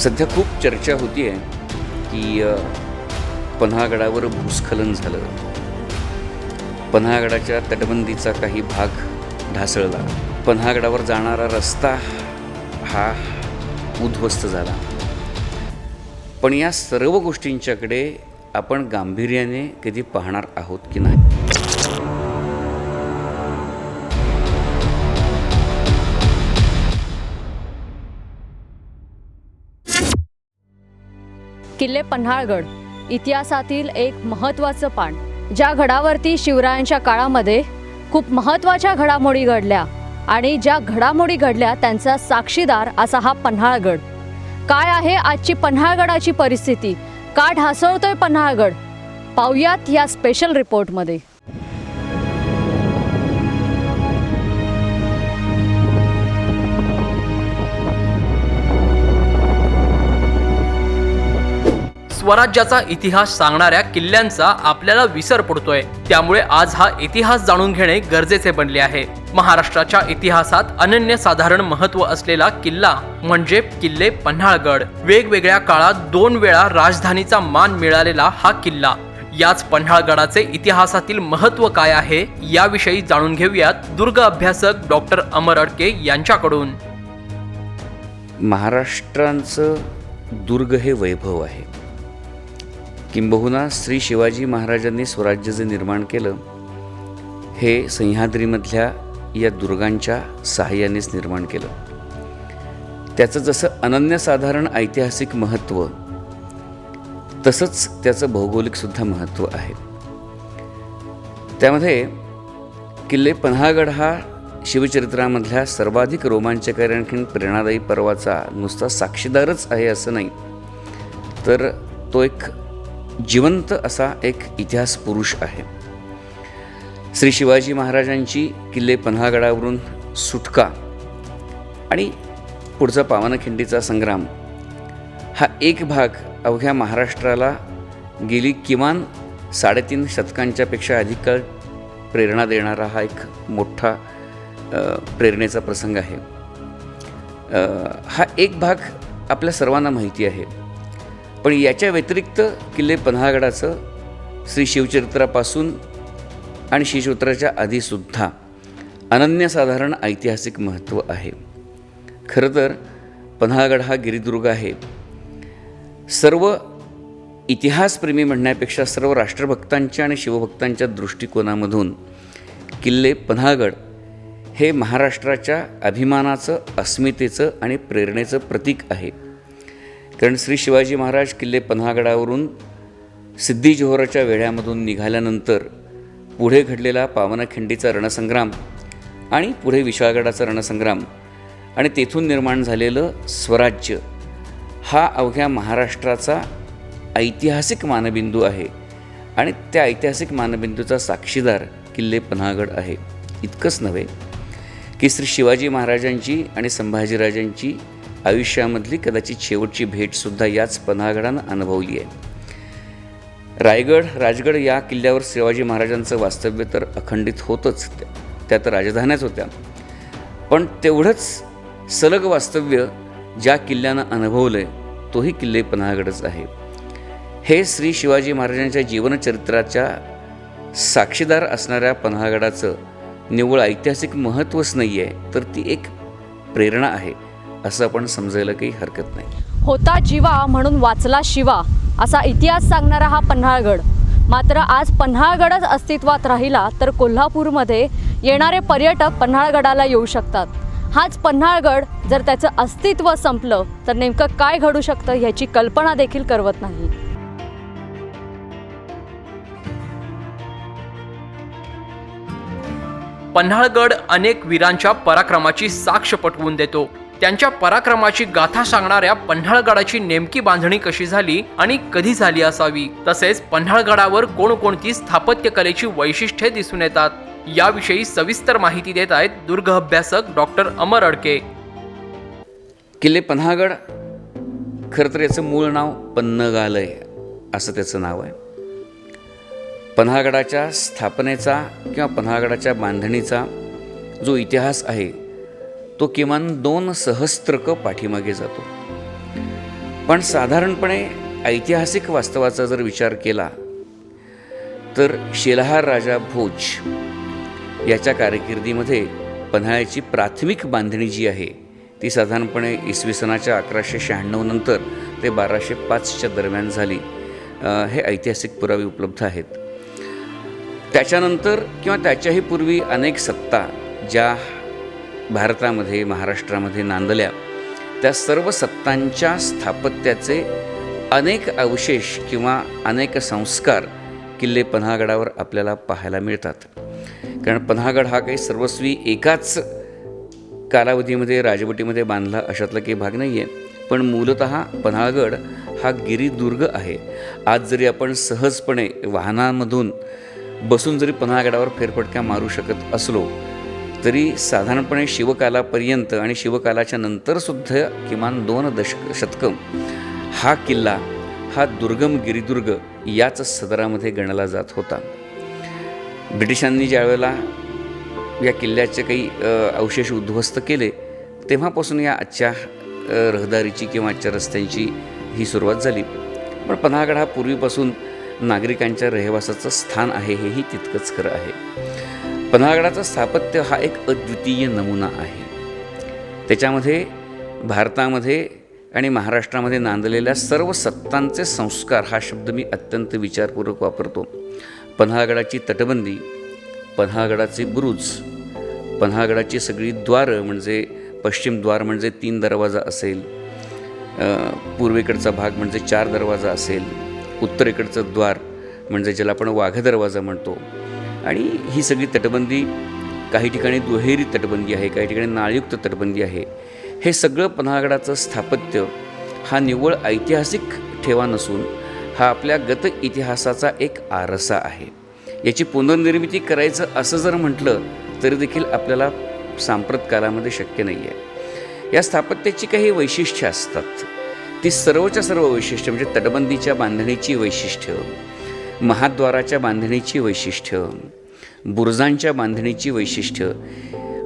सध्या खूप चर्चा होती आहे की पन्हाळगडावर भूस्खलन झालं, पन्हाळगडाच्या तटबंदीचा काही भाग ढासळला, पन्हाळगडावर जाणारा रस्ता हा उद्ध्वस्त झाला. पण या सर्व गोष्टींच्याकडे आपण गांभीर्याने कधी पाहणार आहोत की नाही? किल्ले पन्हाळगड इतिहासातील एक महत्त्वाचं पान, ज्या गडावरती शिवरायांच्या काळामध्ये खूप महत्त्वाच्या घडामोडी घडल्या आणि ज्या घडामोडी घडल्या त्यांचा साक्षीदार असा हा पन्हाळगड. काय आहे आजची पन्हाळगडाची परिस्थिती, का ढासळतोय पन्हाळगड, पाहूयात या स्पेशल रिपोर्टमध्ये. स्वराज्याचा इतिहास सांगणाऱ्या किल्ल्यांचा आपल्याला विसर पडतोय, त्यामुळे आज हा इतिहास जाणून घेणे गरजेचे बनले आहे. महाराष्ट्राच्या इतिहासात अनन्यसाधारण महत्त्व असलेला किल्ला म्हणजे किल्ले पन्हाळगड. वेगवेगळ्या काळात 2 वेळा राजधानीचा मान मिळालेला हा किल्ला. याच पन्हाळगडाचे इतिहासातील महत्त्व काय आहे याविषयी जाणून घेऊयात दुर्ग अभ्यासक डॉक्टर अमर अडके यांच्याकडून. महाराष्ट्राचं दुर्ग हे वैभव आहे. किंबहुना श्री शिवाजी महाराजांनी स्वराज्य जे निर्माण केलं हे सह्याद्रीमधल्या या दुर्गांच्या सहाय्यानेच निर्माण केलं. त्याचं जसं अनन्यसाधारण ऐतिहासिक महत्त्व तसंच त्याचं भौगोलिकसुद्धा महत्त्व आहे. त्यामध्ये किल्ले पन्हाळगड हा शिवचरित्रामधल्या सर्वाधिक रोमांचकारी आणखी प्रेरणादायी पर्वाचा नुसता साक्षीदारच आहे असं नाही, तर तो एक जिवंत असा एक इतिहास पुरुष आहे. श्री शिवाजी महाराजांची किल्ले पन्हाळगडावरून सुटका आणि पुढचा पावनखिंडीचा संग्राम हा एक भाग अवघ्या महाराष्ट्राला गेली किमान 3.5 शतकांच्या पेक्षा अधिक काळ प्रेरणा देणारा हा एक मोठा प्रेरणेचा प्रसंग आहे. हा एक भाग आपल्या सर्वांना माहिती आहे, पण याच्या व्यतिरिक्त किल्ले पन्हाळगडाचं श्री शिवचरित्रापासून आणि शिवचरित्राच्या आधीसुद्धा अनन्यसाधारण ऐतिहासिक महत्त्व आहे. खरं तर पन्हाळगड हा गिरिदुर्ग आहे. सर्व इतिहासप्रेमी म्हणण्यापेक्षा सर्व राष्ट्रभक्तांच्या आणि शिवभक्तांच्या दृष्टिकोनामधून किल्ले पन्हाळगड हे महाराष्ट्राच्या अभिमानाचं, अस्मितेचं आणि प्रेरणेचं प्रतीक आहे. कारण श्री शिवाजी महाराज किल्ले पन्हाळगडावरून सिद्धी जोहराच्या वेढ्यामधून निघाल्यानंतर पुढे घडलेला पावनखिंडीचा रणसंग्राम आणि पुढे विशाळगडाचा रणसंग्राम आणि तेथून निर्माण झालेलं स्वराज्य हा अवघ्या महाराष्ट्राचा ऐतिहासिक मानबिंदू आहे आणि त्या ऐतिहासिक मानबिंदूचा साक्षीदार किल्ले पन्हाळगड आहे. इतकंच नव्हे की श्री शिवाजी महाराजांची आणि संभाजीराजांची आयुष्यामधली कदाचित शेवटची भेटसुद्धा याच पन्हाळगडानं अनुभवली आहे. राजगड या किल्ल्यावर शिवाजी महाराजांचं वास्तव्य तर अखंडित होतंच, त्यात राजधान्याच होत्या, पण तेवढंच सलग वास्तव्य ज्या किल्ल्यानं अनुभवलं आहे तोही किल्ले पन्हाळगडच आहे. हे श्री शिवाजी महाराजांच्या जीवनचरित्राच्या साक्षीदार असणाऱ्या पन्हाळगडाचं निव्वळ ऐतिहासिक महत्त्वच नाही आहे, तर ती एक प्रेरणा आहे असं आपण समजायला काही हरकत नाही. होता जीवा म्हणून वाचला शिवा असा इतिहास सांगणारा हा पन्हाळगड. मात्र आज पन्हाळगडच अस्तित्वात राहिला तर कोल्हापूरमध्ये येणारे पर्यटक पन्हाळगडाला येऊ शकतात. हाच पन्हाळगड जर त्याचं अस्तित्व संपलं तर नेमकं काय घडू शकतं ह्याची कल्पना देखील करवत नाही. पन्हाळगड अनेक वीरांच्या पराक्रमाची साक्ष पटवून देतो. त्यांच्या पराक्रमाची गाथा सांगणाऱ्या पन्हाळगडाची नेमकी बांधणी कशी झाली आणि कधी झाली असावी, तसेच पन्हाळगडावर कोणकोणती स्थापत्यकलेची वैशिष्ट्ये दिसून येतात याविषयी सविस्तर माहिती देत आहेत दुर्ग अभ्यासक डॉक्टर अमर अडके. किल्ले पन्हाळगड खरं तर याचं मूळ नाव पन्नगालय असं त्याचं नाव आहे. पन्हाळगडाच्या स्थापनेचा किंवा पन्हाळगडाच्या बांधणीचा जो इतिहास आहे तो किमान 2 सहस्त्रक पाठीमागे जातो. पण साधारणपणे ऐतिहासिक वास्तवाचा जर विचार केला तर शिलाहार राजा भोज याच्या कारकिर्दीमध्ये पन्हाळ्याची प्राथमिक बांधणी जी आहे ती साधारणपणे इसवी सनाच्या 1196 नंतर ते 1205च्या दरम्यान झाली. हे ऐतिहासिक पुरावे उपलब्ध आहेत. त्याच्यानंतर किंवा त्याच्याही पूर्वी अनेक सत्ता ज्या भारतामध्ये महाराष्ट्रामध्ये नांदल्या त्या सर्व सत्तांच्या स्थापत्याचे अनेक अवशेष किंवा अनेक संस्कार किल्ले पन्हाळगडावर आपल्याला पाहायला मिळतात. कारण पन्हाळगड हा काही सर्वस्वी एकाच कालावधीमध्ये राजवटीमध्ये बांधला अशातला काही भाग नाही आहे. पण मूलतः पन्हाळगड हा गिरिदुर्ग आहे. आज जरी आपण सहजपणे वाहनांमधून बसून जरी पन्हाळगडावर फेरफटका मारू शकत असलो तरी साधारणपणे शिवकालापर्यंत आणि शिवकालाच्या नंतरसुद्धा किमान 2 शतकं हा किल्ला हा दुर्गम गिरिदुर्ग याच सदरामध्ये गणला जात होता. ब्रिटिशांनी ज्यावेळेला या किल्ल्याचे काही अवशेष उद्ध्वस्त केले तेव्हापासून या आजच्या रहदारीची किंवा आजच्या रस्त्यांची ही सुरुवात झाली. पण पन्हाळगड हा पूर्वीपासून नागरिकांच्या रहिवासाचं स्थान आहे हेही तितकंच खरं आहे. पन्हाळगडाचं स्थापत्य हा एक अद्वितीय नमुना आहे. त्याच्यामध्ये भारतामध्ये आणि महाराष्ट्रामध्ये नांदलेल्या सर्व सत्तांचे संस्कार हा शब्द मी अत्यंत विचारपूर्वक वापरतो. पन्हाळगडाची तटबंदी, पन्हाळगडाचे बुरुज, पन्हाळगडाची सगळी द्वारं म्हणजे पश्चिम द्वार म्हणजे 3 दरवाजा असेल, पूर्वेकडचा भाग म्हणजे 4 दरवाजा असेल, उत्तरेकडचं द्वार म्हणजे ज्याला आपण वाघ दरवाजा म्हणतो. आणि ही सगळी तटबंदी काही ठिकाणी दुहेरी तटबंदी आहे, काही ठिकाणी नाळयुक्त तटबंदी आहे. हे सगळं पन्हाळगडाचं स्थापत्य हा निव्वळ ऐतिहासिक ठेवा नसून हा आपल्या गत इतिहासाचा एक आरसा आहे. याची पुनर्निर्मिती करायचं असं जर म्हटलं तरी देखील आपल्याला सांप्रत कालामध्ये शक्य नाही आहे. या स्थापत्याची काही वैशिष्ट्ये असतात. ती सर्वच्या सर्व वैशिष्ट्य म्हणजे तटबंदीच्या बांधणीची वैशिष्ट्य, महाद्वाराच्या बांधणीची वैशिष्ट्य, बुरुजांच्या बांधणीची वैशिष्ट्य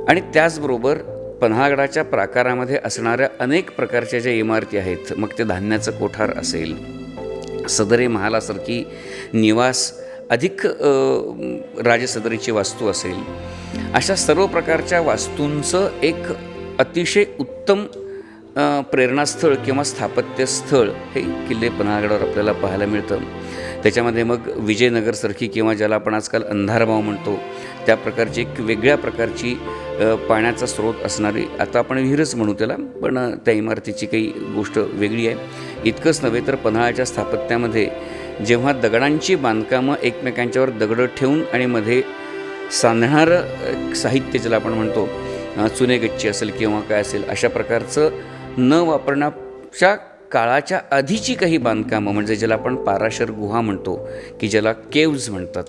आणि त्याचबरोबर पन्हाळगडाच्या प्राकारामध्ये असणाऱ्या अनेक प्रकारच्या ज्या इमारती आहेत, मग ते धान्याचं कोठार असेल, सदरे महालासारखी निवास अधिक राजसदरीची वास्तू असेल, अशा सर्व प्रकारच्या वास्तूंचं एक अतिशय उत्तम प्रेरणास्थळ किंवा स्थापत्यस्थळ हे किल्ले पन्हाळगडावर आपल्याला पाहायला मिळतं. त्याच्यामध्ये मग विजयनगरसारखी किंवा ज्याला आपण आजकाल अंधारबाव म्हणतो त्या प्रकारची एक वेगळ्या प्रकारची पाण्याचा स्रोत असणारी, आता आपण विहीरच म्हणू त्याला, पण त्या इमारतीची काही गोष्ट वेगळी आहे. इतकंच नव्हे तर पन्हाळ्याच्या स्थापत्यामध्ये जेव्हा दगडांची बांधकामं एकमेकांच्यावर दगडं ठेवून आणि मध्ये सांधणारं साहित्य ज्याला आपण म्हणतो चुनेगच्ची असेल किंवा काय असेल अशा प्रकारचं न वापरण्याच्या काळाच्या आधीची काही बांधकामं म्हणजे ज्याला आपण पाराशर गुहा म्हणतो की ज्याला केव्ज म्हणतात,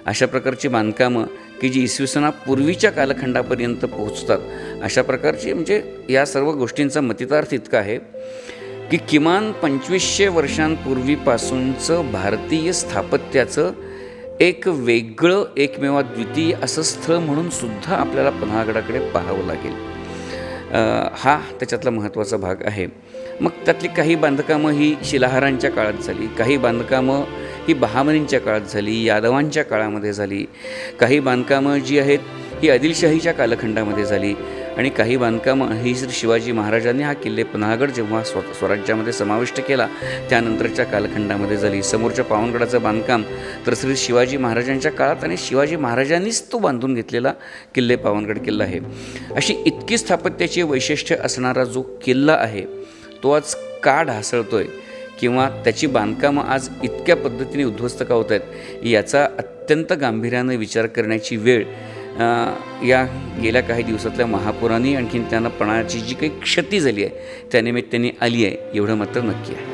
अशा प्रकारची बांधकामं की जी इसवी सनापूर्वीच्या कालखंडापर्यंत पोहोचतात, अशा प्रकारची म्हणजे या सर्व गोष्टींचा मतितार्थ इतका आहे की किमान 2500 वर्षांपूर्वीपासूनचं भारतीय स्थापत्याचं एक वेगळं एकमेवाद्वितीय असं स्थळ म्हणून सुद्धा आपल्याला पन्हाळगडाकडे पाहावं लागेल. हा त्याच्यातला महत्त्वाचा भाग आहे. मग त्यातली काही बांधकामं ही शिलाहारांच्या काळात झाली, काही बांधकामं ही बहामनींच्या काळात झाली, यादवांच्या काळामध्ये झाली, काही बांधकामं जी आहेत ही आदिलशाहीच्या कालखंडामध्ये झाली आणि काही बांधकामं ही श्री शिवाजी महाराजांनी हा किल्ले पन्हाळगड जेव्हा स्वराज्यामध्ये समाविष्ट केला त्यानंतरच्या कालखंडामध्ये झाली. समोरच्या पावनगडाचं बांधकाम तर श्री शिवाजी महाराजांच्या काळात आणि शिवाजी महाराजांनीच तो बांधून घेतलेला किल्ले पावनगड किल्ला आहे. अशी इतकी स्थापत्याची वैशिष्ट्य असणारा जो किल्ला आहे तो आज का ढासळतोय किंवा त्याची बांधकामं आज इतक्या पद्धतीने उद्ध्वस्त का होत आहेत याचा अत्यंत गांभीर्यानं विचार करण्याची वेळ या गेल्या काही दिवसातल्या महापुरांनी आणखीन त्यांना पणाची जी काही क्षती झाली आहे त्यानिमित्ताने आली आहे एवढं मात्र नक्की आहे.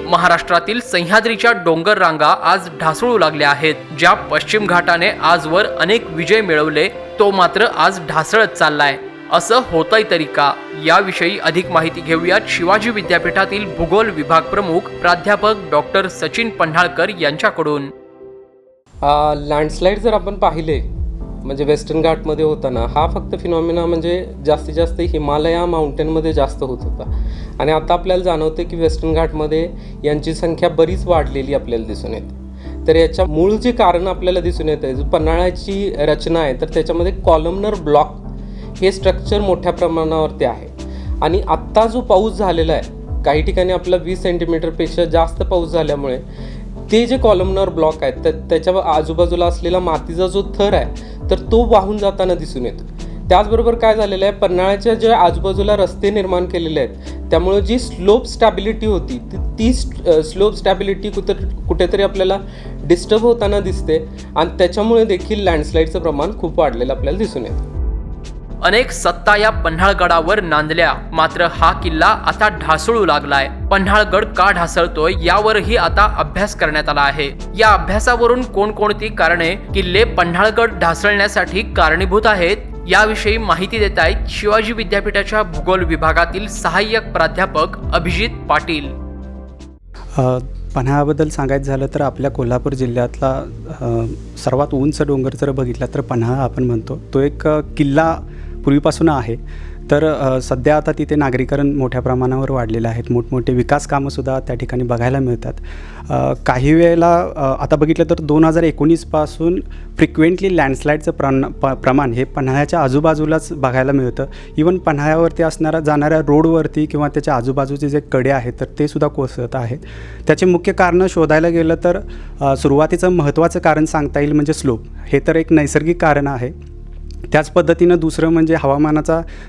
महाराष्ट्रातील सह्याद्रीच्या डोंगर रांगा आज ढासळू लागल्या आहेत. ज्या पश्चिम घाटाने आजवर अनेक विजय मिळवले तो मात्र आज ढासळत चाललाय. असं होतंय तरी का? याविषयी अधिक माहिती घेऊयात शिवाजी विद्यापीठातील भूगोल विभाग प्रमुख प्राध्यापक डॉक्टर सचिन पन्हाळकर यांच्याकडून. लँडस्लाईड जर आपण पाहिले म्हणजे वेस्टर्न घाटमध्ये होताना हा फक्त फिनॉमिना म्हणजे जास्तीत जास्त हिमालया माउंटेनमध्ये जास्त होत होता आणि आता आपल्याला जाणवतं की वेस्टर्न घाटमध्ये यांची संख्या बरीच वाढलेली आपल्याला दिसून येते. तर याच्या मूळ जे कारण आपल्याला दिसून येतं जो पन्हाळ्याची रचना आहे तर त्याच्यामध्ये कॉलमनर ब्लॉक हे स्ट्रक्चर मोठ्या प्रमाणावरती आहे आणि आत्ता जो पाऊस झालेला आहे काही ठिकाणी आपला 20 सेंटीमीटरपेक्षा जास्त पाऊस झाल्यामुळे ते जे कॉलमनर ब्लॉक आहेत तर त्याच्या आजूबाजूला असलेला मातीचा जो थर आहे तर तो वाहून जाताना दिसून येतो. त्याचबरोबर काय झालेलं आहे पन्हाळ्याच्या जे आजूबाजूला रस्ते निर्माण केलेले आहेत त्यामुळे जी स्लोप स्टॅबिलिटी होती ती स्लोप स्टॅबिलिटी कुठेतरी आपल्याला डिस्टर्ब होताना दिसते आणि त्याच्यामुळे देखील लँडस्लाईडचं प्रमाण खूप वाढलेलं आपल्याला दिसून येतं. अनेक सत्ता या पन्हाळगडावर नांदल्या, मात्र हा किल्ला आता ढासळू लागलाय. पन्हाळगड का ढासळतोय यावरही आता अभ्यास करण्यात आला आहे. या अभ्यासावरून कोणकोणती कारणे किल्ले पन्हाळगड ढासळण्यासाठी कारणीभूत आहेत याविषयी माहिती देत आहेत शिवाजी विद्यापीठाच्या भूगोल विभागातील सहाय्यक प्राध्यापक अभिजित पाटील. पन्हाळ्याबद्दल सांगायचं झालं तर आपल्या कोल्हापूर जिल्ह्यातला सर्वात उंच डोंगर जर बघितला तर पन्हाळा आपण म्हणतो. तो एक किल्ला पूर्वीपासून आहे. तर सध्या आता तिथे नागरीकरण मोठ्या प्रमाणावर वाढलेलं आहेत. मोठमोठे विकास कामंसुद्धा त्या ठिकाणी बघायला मिळतात. काही वेळेला आता बघितलं तर 2019 पासून फ्रिक्वेंटली लँडस्लाईडचं प्रमाण हे पन्हाळ्याच्या आजूबाजूलाच बघायला मिळतं. इवन पन्हाळ्यावरती जाणाऱ्या रोडवरती किंवा त्याच्या आजूबाजूचे जे कडे आहेत तर ते सुद्धा कोसळत आहेत. त्याचे मुख्य कारणं शोधायला गेलं तर सुरुवातीचं महत्त्वाचं कारण सांगता येईल म्हणजे स्लोप. हे तर एक नैसर्गिक कारण आहे. त्याच पद्धतीनं दुसरं म्हणजे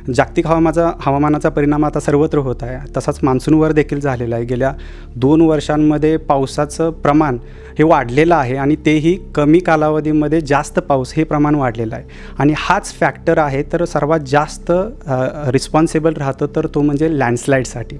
जागतिक हवामानाचा परिणाम आता सर्वत्र होत आहे. तसाच मान्सूनवर देखील झालेला आहे. गेल्या 2 वर्षांमध्ये पावसाचं प्रमाण हे वाढलेलं आहे आणि तेही कमी कालावधीमध्ये जास्त पाऊस हे प्रमाण वाढलेलं आहे आणि हाच फॅक्टर आहे तर सर्वात जास्त रिस्पॉन्सिबल राहतं तर तो म्हणजे लँडस्लाईडसाठी.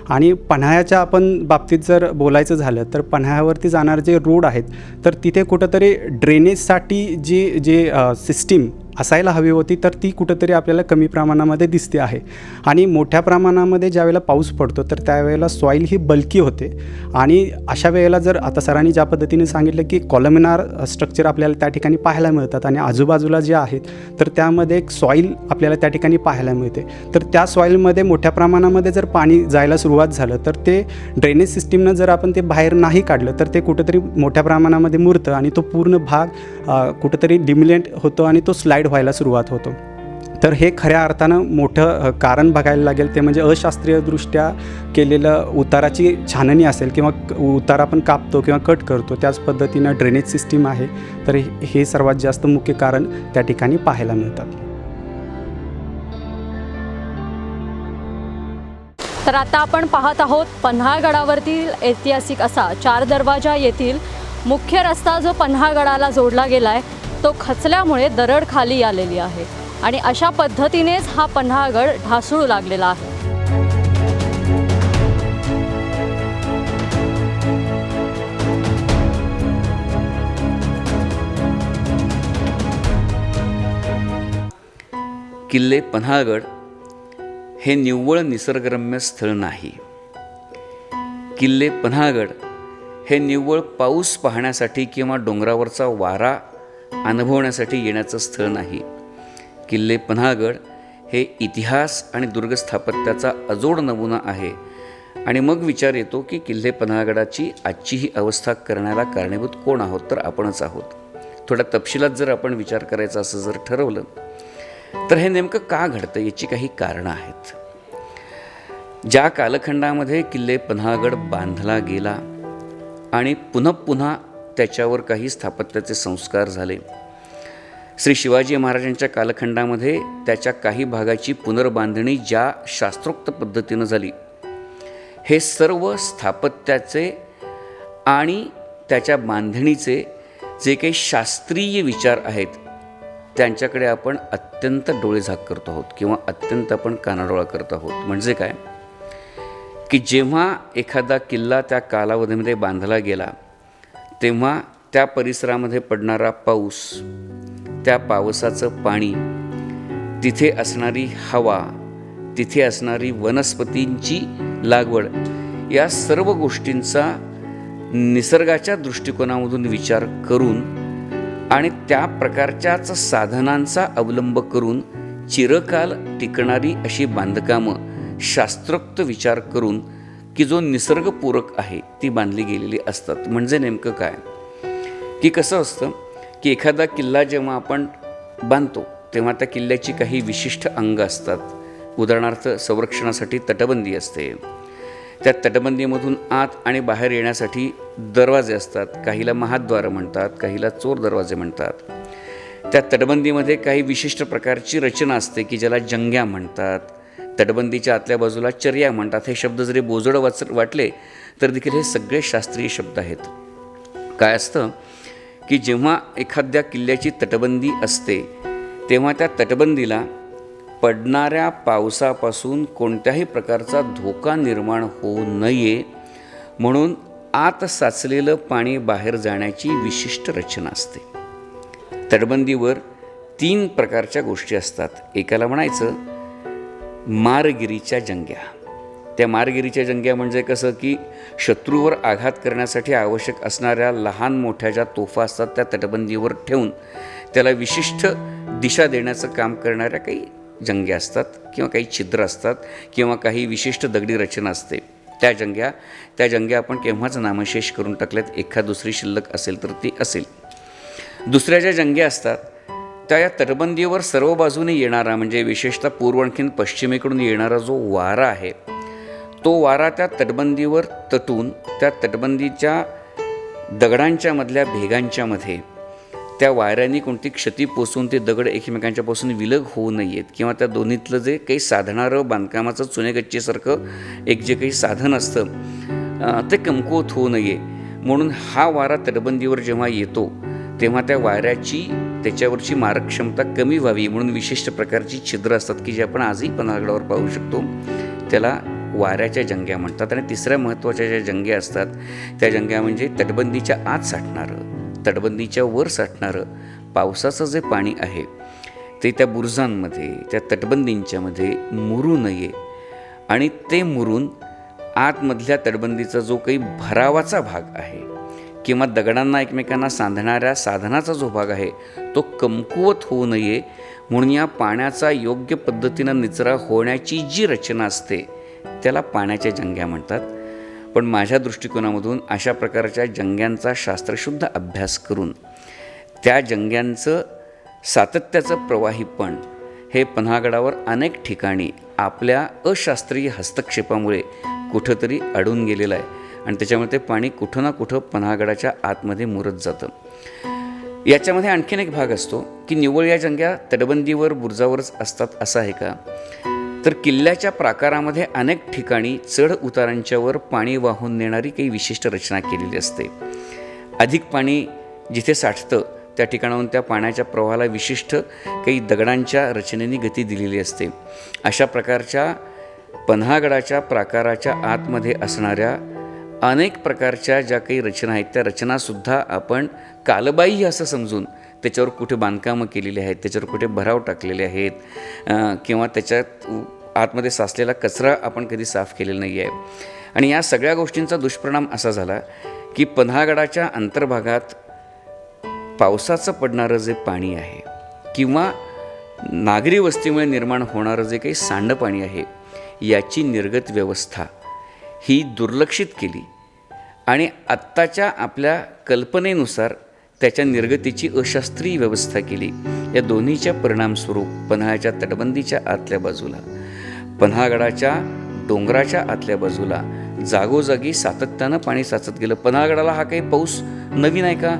आणि पन्हाळ्याच्या आपण बाबतीत जर बोलायचं झालं तर पन्हाळ्यावरती जाणारे जे रोड आहेत तर तिथे कुठंतरी ड्रेनेजसाठी जी सिस्टीम असायला हवी होती तर ती कुठंतरी आपल्याला कमी प्रमाणामध्ये दिसते आहे. आणि मोठ्या प्रमाणामध्ये ज्यावेळेला पाऊस पडतो तर त्यावेळेला सॉईल ही बल्की होते आणि अशा वेळेला जर आता सरांनी ज्या पद्धतीने सांगितलं की कॉलमिनार स्ट्रक्चर आपल्याला त्या ठिकाणी पाहायला मिळतात आणि आजूबाजूला जे आहेत तर त्यामध्ये एक सॉईल आपल्याला त्या ठिकाणी पाहायला मिळते. तर त्या सॉईलमध्ये मोठ्या प्रमाणामध्ये जर पाणी जायला सुरुवात झालं तर ते ड्रेनेज सिस्टीमनं जर आपण ते बाहेर नाही काढलं तर ते कुठंतरी मोठ्या प्रमाणामध्ये मुरतं आणि तो पूर्ण भाग कुठंतरी डिमिलेट होतो आणि तो स्लाईड व्हायला सुरुवात होतो. तर हे खऱ्या अर्थानं मोठं कारण बघायला लागेल ते म्हणजे अशास्त्रीयदृष्ट्या केलेलं उताराची छाननी असेल किंवा उतार आपण कापतो किंवा कट करतो त्याच पद्धतीनं ड्रेनेज सिस्टीम आहे. तर हे सर्वात जास्त मुख्य कारण त्या ठिकाणी पाहायला मिळतात. तर आता आपण पाहत आहोत पन्हाळगडावरतील ऐतिहासिक असा 4 दरवाजा येथील मुख्य रस्ता जो पन्हाळगडाला जोडला गेला आहे तो खचल्यामुळे दरड खाली आलेली आहे आणि अशा पद्धतीनेच हा पन्हाळगड ढासळू लागलेला आहे. किल्ले पन्हाळगड हे निव्वळ निसर्गरम्य स्थळ नाही. किल्ले पन्हाळगड हे निव्वळ पाऊस पाहण्यासाठी किंवा डोंगरावरचा वारा अनुभवण्यासाठी येण्याचं स्थळ नाही. किल्ले पन्हाळगड हे इतिहास आणि दुर्गस्थापत्याचा अजोड नमुना आहे. आणि मग विचार येतो की किल्ले पन्हाळगडाची आजची ही अवस्था करण्याला कारणीभूत कोण आहोत तर आपणच आहोत. थोड्या तपशिलात जर आपण विचार करायचा असं जर ठरवलं तर हे नेमकं का घडतं याची काही कारणं आहेत. ज्या कालखंडामध्ये किल्ले पन्हाळगड बांधला गेला आणि पुन्हा त्याच्यावर काही स्थापत्याचे संस्कार झाले. श्री शिवाजी महाराजांच्या कालखंडामध्ये त्याच्या काही भागाची पुनर्बांधणी ज्या शास्त्रोक्त पद्धतीनं झाली हे सर्व स्थापत्याचे आणि त्याच्या बांधणीचे जे काही शास्त्रीय विचार आहेत त्यांच्याकडे आपण अत्यंत डोळेझाक करतो आहोत किंवा अत्यंत आपण कानाडोळा करत आहोत. म्हणजे काय की जेव्हा एखादा किल्ला त्या कालावधीमध्ये बांधला गेला तेव्हा त्या परिसरामध्ये पडणारा पाऊस, त्या पावसाचं पाणी, तिथे असणारी हवा, तिथे असणारी वनस्पतींची लागवड या सर्व गोष्टींचा निसर्गाच्या दृष्टिकोनामधून विचार करून आणि त्या प्रकारच्याच साधनांचा अवलंब करून चिरकाल टिकणारी अशी बांधकामं शास्त्रोक्त विचार करून की जो निसर्गपूरक आहे ती बांधली गेलेली असतात. म्हणजे नेमकं काय की कसं असतं की एखादा किल्ला जेव्हा आपण बांधतो तेव्हा त्या किल्ल्याची काही विशिष्ट अंग असतात. उदाहरणार्थ संरक्षणासाठी तटबंदी असते, त्या तटबंदीमधून आत आणि बाहेर येण्यासाठी दरवाजे असतात. काहीला महाद्वार म्हणतात, काहीला चोर दरवाजे म्हणतात. त्या तटबंदीमध्ये काही विशिष्ट प्रकारची रचना असते की ज्याला जंग्या म्हणतात. तटबंदीच्या आतल्या बाजूला चर्या म्हणतात. हे शब्द जरी बोजड वाटले तर देखील हे सगळे शास्त्रीय शब्द आहेत. काय असतं की जेव्हा एखाद्या किल्ल्याची तटबंदी असते तेव्हा त्या तटबंदीला पडणाऱ्या पावसापासून कोणत्याही प्रकारचा धोका निर्माण होऊ नये म्हणून आत साचलेलं पाणी बाहेर जाण्याची विशिष्ट रचना असते. तटबंदीवर 3 प्रकारच्या गोष्टी असतात. एकाला म्हणायचं मारगिरीच्या जंग्या. त्या मारगिरीच्या जंग्या म्हणजे कसं की शत्रूवर आघात करण्यासाठी आवश्यक असणाऱ्या लहान मोठ्या ज्या तोफा असतात त्या तटबंदीवर ठेवून त्याला विशिष्ट दिशा देण्याचं काम करणाऱ्या काही जंग्या असतात किंवा काही छिद्र असतात किंवा काही विशिष्ट दगडी रचना असते. त्या जंग्या आपण केव्हाच नामशेष करून टाकल्यात. एखाद दुसरी शिल्लक असेल तर ती असेल. दुसऱ्या ज्या जंग्या असतात त्या या तटबंदीवर सर्व बाजूने येणारा म्हणजे विशेषतः पूर्व आणखीन पश्चिमेकडून येणारा जो वारा आहे तो वारा त्या तटबंदीवर तटून त्या तटबंदीच्या दगडांच्या मधल्या भेगांच्या मध्ये त्या वाऱ्यांनी कोणती क्षती पोचून ते दगड एकमेकांच्यापासून विलग होऊ नयेत किंवा त्या दोन्हीतलं जे काही साधणारं बांधकामाचं चुनेगच्चीसारखं एक जे काही साधन असतं ते कमकुवत होऊ नये म्हणून हा वारा तटबंदीवर जेव्हा येतो तेव्हा त्या वाऱ्याची त्याच्यावरची मारक क्षमता कमी व्हावी म्हणून विशिष्ट प्रकारची छिद्र असतात की जे आपण आजही पन्हाळगडावर पाहू शकतो. त्याला वाऱ्याच्या जंग्या म्हणतात. आणि तिसऱ्या महत्त्वाच्या ज्या जंग्या असतात त्या जंग्या म्हणजे तटबंदीच्या आत साठणारं तटबंदीच्या वर साठणारं पावसाचं जे पाणी आहे ते त्या बुरुजांमध्ये त्या तटबंदींच्यामध्ये मुरू नये आणि ते मुरून आतमधल्या तटबंदीचा जो काही भरावाचा भाग आहे किंवा दगडांना एकमेकांना सांधणाऱ्या साधनाचा जो भाग आहे तो कमकुवत होऊ नये म्हणून या पाण्याचा योग्य पद्धतीनं निचरा होण्याची जी रचना असते त्याला पाण्याच्या जंग्या म्हणतात. पण माझ्या दृष्टिकोनामधून अशा प्रकारच्या जंग्यांचा शास्त्रशुद्ध अभ्यास करून त्या जंग्यांचं सातत्याचं प्रवाहीपण हे पन्हाळगडावर अनेक ठिकाणी आपल्या अशास्त्रीय हस्तक्षेपामुळे कुठंतरी अडून गेलेलं आहे आणि त्याच्यामुळे ते पाणी कुठं ना कुठं पन्हाळगडाच्या आतमध्ये मुरत जातं. याच्यामध्ये आणखीन एक भाग असतो की निव्वळ या जंग्या तटबंदीवर बुरुजावरच असतात असं आहे का, तर किल्ल्याच्या प्राकारामध्ये अनेक ठिकाणी चढ उतारांच्यावर पाणी वाहून नेणारी काही विशिष्ट रचना केलेली असते. अधिक पाणी जिथे साठतं त्या ठिकाणाहून त्या पाण्याच्या प्रवाहाला विशिष्ट काही दगडांच्या रचनेने गती दिलेली असते. अशा प्रकारच्या पन्हाळगडाच्या प्राकाराच्या आतमध्ये असणाऱ्या अनेक प्रकारच्या ज्या काही रचना आहेत त्या रचनासुद्धा आपण कालबाह्य असं समजून त्याच्यावर कुठे बांधकामं केलेली आहेत, त्याच्यावर कुठे भराव टाकलेले आहेत किंवा त्याच्यात आतमध्ये साचलेला कचरा आपण कधी साफ केलेला नाही आहे. आणि या सगळ्या गोष्टींचा दुष्परिणाम असा झाला की पन्हाळगडाच्या अंतर्भागात पावसाचं पडणारं जे पाणी आहे किंवा नागरी वस्तीमुळे निर्माण होणारं जे काही सांडपाणी आहे याची निर्गत व्यवस्था ही दुर्लक्षित केली आणि आत्ताच्या आपल्या कल्पनेनुसार त्याच्या निर्गतीची अशास्त्रीय व्यवस्था केली. या दोन्हीच्या परिणामस्वरूप पन्हाळ्याच्या तटबंदीच्या आतल्या बाजूला पन्हाळगडाच्या डोंगराच्या आतल्या बाजूला जागोजागी सातत्यानं पाणी साचत गेलं. पन्हाळगडाला हा काही पाऊस नवीन आहे का,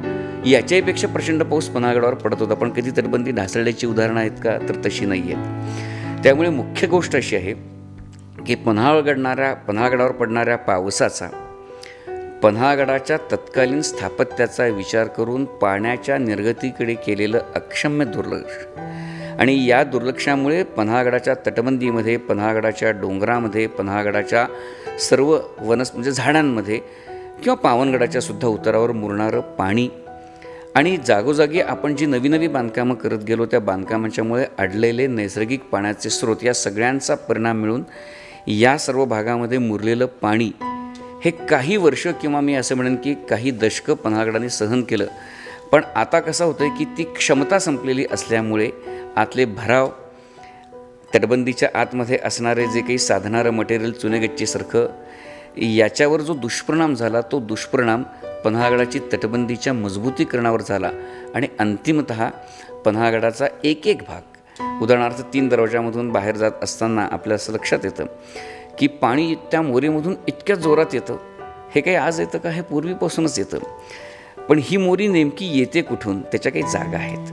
याच्याहीपेक्षा प्रचंड पाऊस पन्हाळगडावर पडत होता, पण कधी तटबंदी ढासळल्याची उदाहरणं आहेत का, तर तशी नाही आहेत. त्यामुळे मुख्य गोष्ट अशी आहे की पन्हाळगडावर पडणाऱ्या पावसाचा पन्हाळगडाच्या तत्कालीन स्थापत्याचा विचार करून पाण्याच्या निर्गतीकडे केलेलं अक्षम्य दुर्लक्ष आणि या दुर्लक्षामुळे पन्हाळगडाच्या तटबंदीमध्ये, पन्हाळगडाच्या डोंगरामध्ये, पन्हाळगडाच्या सर्व म्हणजे झाडांमध्ये किंवा पावनगडाच्या सुद्धा उतारावर मुरणारं पाणी आणि जागोजागी आपण जी नवी नवी बांधकामं करत गेलो त्या बांधकामांच्यामुळे अडलेले नैसर्गिक पाण्याचे स्रोत या सगळ्यांचा परिणाम मिळून या सर्व भागामध्ये मुरलेलं पाणी हे काही वर्ष किंवा मी असं म्हणेन की काही दशकं पन्हाळगडाने सहन केलं. पण आता कसं होतं की ती क्षमता संपलेली असल्यामुळे आतले भराव, तटबंदीच्या आतमध्ये असणारे जे काही साधणारं मटेरियल चुनेगच्चीसारखं, याच्यावर जो दुष्परिणाम झाला तो दुष्परिणाम पन्हाळगडाची तटबंदीच्या मजबूतीकरणावर झाला आणि अंतिमतः पन्हाळगडाचा एक एक भाग, उदाहरणार्थ 3 दरवाजामधून बाहेर जात असताना आपल्या असं लक्षात येतं की पाणी त्या मोरीमधून इतक्या जोरात येतं. हे काही आज येतं का? हे पूर्वीपासूनच येतं. पण ही मोरी नेमकी येते कुठून? त्याच्या काही जागा आहेत.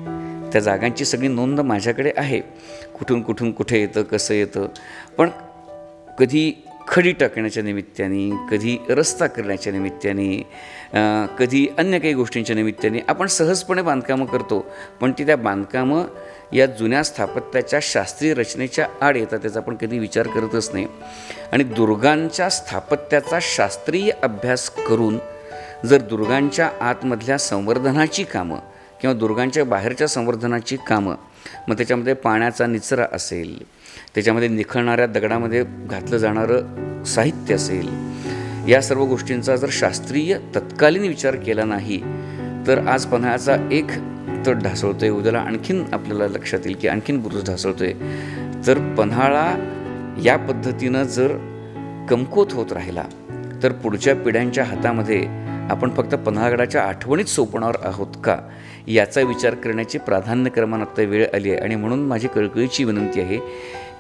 त्या जागांची सगळी नोंद माझ्याकडे आहे, कुठून कुठून कुठे येतं, कसं येतं. पण कधी खडी टाकण्याच्या निमित्ताने, कधी रस्ता करण्याच्या निमित्ताने, कधी अन्य काही गोष्टींच्या निमित्ताने आपण सहजपणे बांधकामं करतो. पण ती त्या बांधकामं या जुन्या स्थापत्याच्या शास्त्रीय रचनेच्या आड येतात, त्याचा आपण कधी विचार करतच नाही. आणि दुर्गांच्या स्थापत्याचा शास्त्रीय अभ्यास करून जर दुर्गांच्या आतमधल्या संवर्धनाची कामं किंवा दुर्गांच्या बाहेरच्या संवर्धनाची कामं, मग त्याच्यामध्ये पाण्याचा निचरा असेल, त्याच्यामध्ये निखळणाऱ्या दगडामध्ये घातलं जाणारं साहित्य असेल, या सर्व गोष्टींचा जर शास्त्रीय तत्कालीन विचार केला नाही तर आज पन्हाळ्याचा एक तट ढासळतोय, उद्याला आणखीन आपल्याला लक्षात येईल की आणखीन बुरुज ढासळतोय. तर पन्हाळा या पद्धतीनं जर कमकुवत होत राहिला तर पुढच्या पिढ्यांच्या हातामध्ये आपण फक्त पन्हाळगडाच्या आठवणीत सोपवणार आहोत का, याचा विचार करण्याची प्राधान्यक्रमान आत्ता वेळ आली आहे. आणि म्हणून माझी कळकळीची विनंती आहे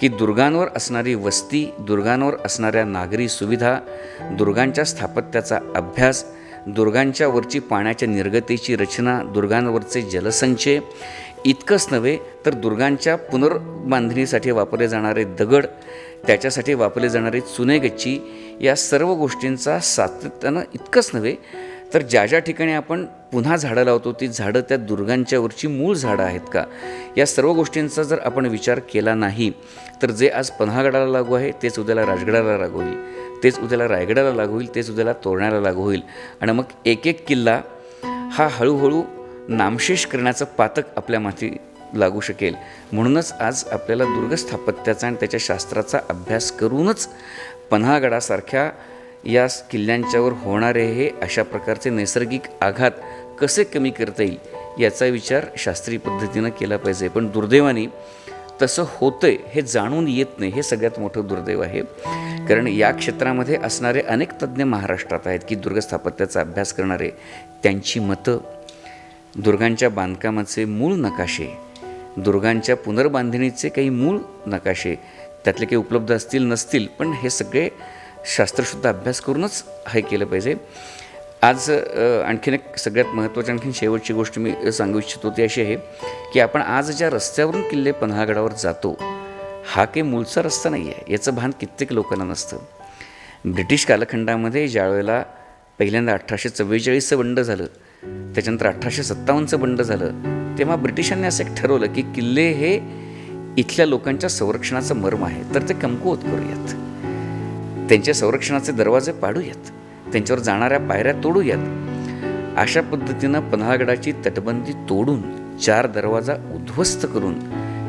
की दुर्गांवर असणारी वस्ती, दुर्गांवर असणाऱ्या नागरी सुविधा, दुर्गांच्या स्थापत्याचा अभ्यास, दुर्गांच्या वरची पाण्याच्या निर्गतीची रचना, दुर्गांवरचे जलसंचय, इतकंच नव्हे तर दुर्गांच्या पुनर्बांधणीसाठी वापरले जाणारे दगड, त्याच्यासाठी वापरले जाणारे चुनेगच्ची, या सर्व गोष्टींचा सातत्यानं, इतकंच नव्हे तर ज्या ज्या ठिकाणी आपण पुन्हा झाडं लावतो ती झाडं त्या दुर्गांच्यावरची मूळ झाडं आहेत का, या सर्व गोष्टींचा जर आपण विचार केला नाही तर जे आज पन्हाळगडाला लागू आहे तेच उद्याला राजगडाला लागू होईल, तेच उद्याला रायगडाला लागू होईल, तेच उद्याला तोरण्याला लागू होईल. आणि मग एक एक किल्ला हा हळूहळू नामशेष करण्याचं पातक आपल्या माथी लागू शकेल. म्हणूनच आज आपल्याला दुर्ग स्थापत्याचा आणि त्याच्या शास्त्राचा अभ्यास करूनच पन्हाळगडासारख्या या किल्ल्यांच्यावर होणारे हे अशा प्रकारचे नैसर्गिक आघात कसे कमी करता येईल याचा विचार शास्त्रीय पद्धतीनं केला पाहिजे. पण दुर्दैवाने तसं होतंय हे जाणून येत नाही, हे सगळ्यात मोठं दुर्दैव आहे. कारण या क्षेत्रामध्ये असणारे अनेक तज्ज्ञ महाराष्ट्रात आहेत की दुर्ग स्थापत्याचा अभ्यास करणारे, त्यांची मतं, दुर्गांच्या बांधकामाचे मूळ नकाशे, दुर्गांच्या पुनर्बांधणीचे काही मूळ नकाशे, त्यातले काही उपलब्ध असतील नसतील, पण हे सगळे शास्त्रशुद्ध अभ्यास करूनच हे केलं पाहिजे. आज आणखीन एक सगळ्यात महत्त्वाची, आणखीन शेवटची गोष्ट मी सांगू इच्छितो ती अशी आहे की आपण आज ज्या रस्त्यावरून किल्ले पन्हाळगडावर जातो हा काही मूळचा रस्ता नाही आहे, याचं भान कित्येक लोकांना नसतं. ब्रिटिश कालखंडामध्ये ज्यावेळेला पहिल्यांदा 1844चं बंड झालं, त्याच्यानंतर 1857चं बंड झालं, तेव्हा ब्रिटिशांनी असं एक ठरवलं की किल्ले हे इथल्या लोकांच्या संरक्षणाचं मर्म आहे, तर ते कमकुवत करूयात, त्यांच्या संरक्षणाचे दरवाजे पाडूयात, त्यांच्यावर जाणाऱ्या पायऱ्या तोडूयात. अशा पद्धतीनं पन्हाळगडाची तटबंदी तोडून 4 दरवाजा उद्ध्वस्त करून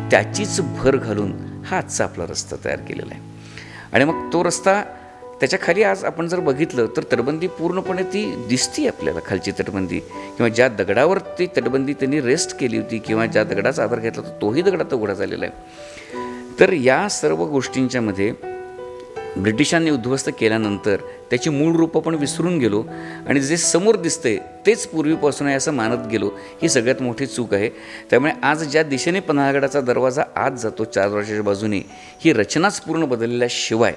त्याचीच भर घालून हा आजचा आपला रस्ता तयार केलेला आहे. आणि मग तो रस्ता त्याच्या खाली आज आपण जर बघितलं तर तटबंदी पूर्णपणे ती दिसती आपल्याला, खालची तटबंदी, किंवा ज्या दगडावर ती तटबंदी त्यांनी रेस्ट केली होती किंवा ज्या दगडाचा आधार घेतला होता तोही दगड आता उघडा झालेला आहे. तर या सर्व गोष्टींच्यामध्ये ब्रिटिशांनी उद्ध्वस्त केल्यानंतर त्याची मूळ रूप आपण विसरून गेलो आणि जे समोर दिसतंय तेच पूर्वीपासून आहे असं मानत गेलो, ही सगळ्यात मोठी चूक आहे. त्यामुळे आज ज्या दिशेने पन्हाळगडाचा दरवाजा आत जातो 4 दरवाजाच्या बाजूने, ही रचनाच पूर्ण बदलल्याशिवाय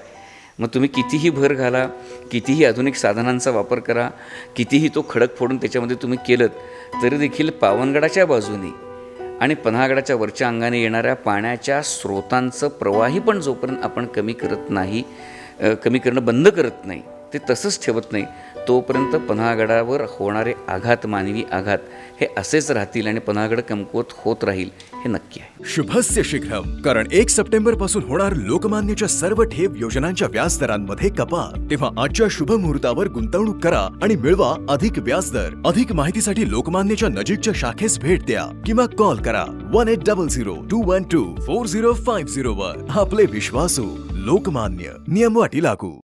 मग तुम्ही कितीही भर घाला, कितीही आधुनिक साधनांचा वापर करा, कितीही तो खडक फोडून त्याच्यामध्ये तुम्ही केलं तरी देखील पावनगडाच्या बाजूने आणि पन्हाळगडाच्या वरच्या अंगाने येणाऱ्या पाण्याच्या स्रोतांचं प्रवाही पण जोपर्यंत आपण कमी करणं बंद करत नाही, ते तसंच ठेवत नाही, तोपर्यंत पन्हाळगडावर होणारे आघात, मानवी आघात हे असेच राहतील आणि पन्हाळगड कमकुवत होत राहील, हे नक्की आहे. शुभस्य शीघ्रम, कारण 1 सप्टेंबर पासून होणार लोकमान्यच्या सर्व ठेव योजनांच्या व्याजदरांमध्ये कपात. तेव्हा आजच्या शुभ मुहूर्तावर गुंतवणूक करा आणि मिळवा अधिक व्याजदर. अधिक माहितीसाठी लोकमान्यच्या नजीकच्या शाखेस भेट द्या किंवा कॉल करा 1800-212-4050 वर. आपले विश्वासू लोकमान्य. नियम अटी लागू.